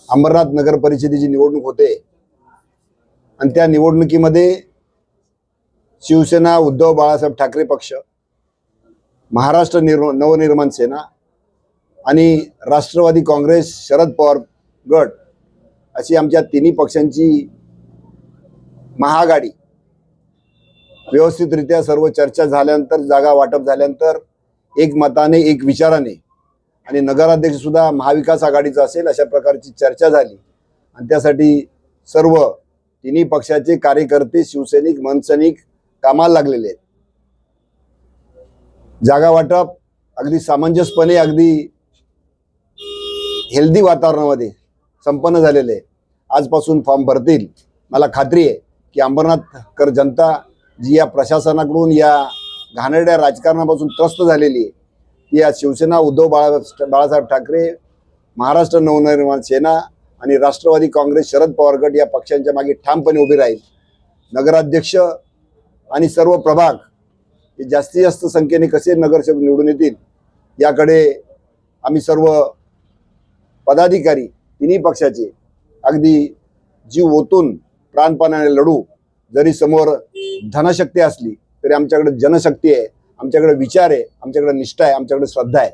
अंबरनाथ नगर परिषदेची निवडणूक होते आणि त्या निवडणुकीमध्ये शिवसेना उद्धव बाळासाहेब ठाकरे पक्ष, महाराष्ट्र नवनिर्माण सेना आणि राष्ट्रवादी काँग्रेस शरद पवार गट अशी आमच्या तिन्ही पक्षांची महाआघाडी व्यवस्थितरित्या सर्व चर्चा झाल्यानंतर, जागा वाटप झाल्यानंतर एक मताने एक विचाराने आणि नगराध्यक्ष सुद्धा महाविकास आघाडीचा असेल अशा प्रकारची चर्चा झाली आणि त्यासाठी सर्व तिन्ही पक्षाचे कार्यकर्ते, शिवसैनिक, मनसैनिक कामाला लागलेले आहेत। जागा वाटप अगदी सामंजस्यपणे, अगदी हेल्दी वातावरणामध्ये संपन्न झालेले आहे। आजपासून फॉर्म भरतील। मला खात्री आहे की अंबरनाथकर जनता जी या प्रशासनाकडून, या घाणेरड्या राजकारणापासून त्रस्त झालेली आहे, ती या शिवसेना उद्धव बाळासाहेब ठाकरे, महाराष्ट्र नवनिर्माण सेना आणि राष्ट्रवादी काँग्रेस शरद पवार गट या पक्षांच्या मागे ठामपणे उभे राहील। नगराध्यक्ष आणि सर्व प्रभाग हे जास्तीत जास्त संख्येने कसे नगरसेवक निवडून येतील याकडे आम्ही सर्व पदाधिकारी तिन्ही पक्षाचे अगदी जीव ओतून प्राणपणाने लढू। जरी समोर धनशक्ती असली तरी आमच्याकडे जनशक्ती आहे, आमच्याकडे विचार आहे, आमच्याकडे निष्ठा आहे, आमच्याकडे श्रद्धा आहे।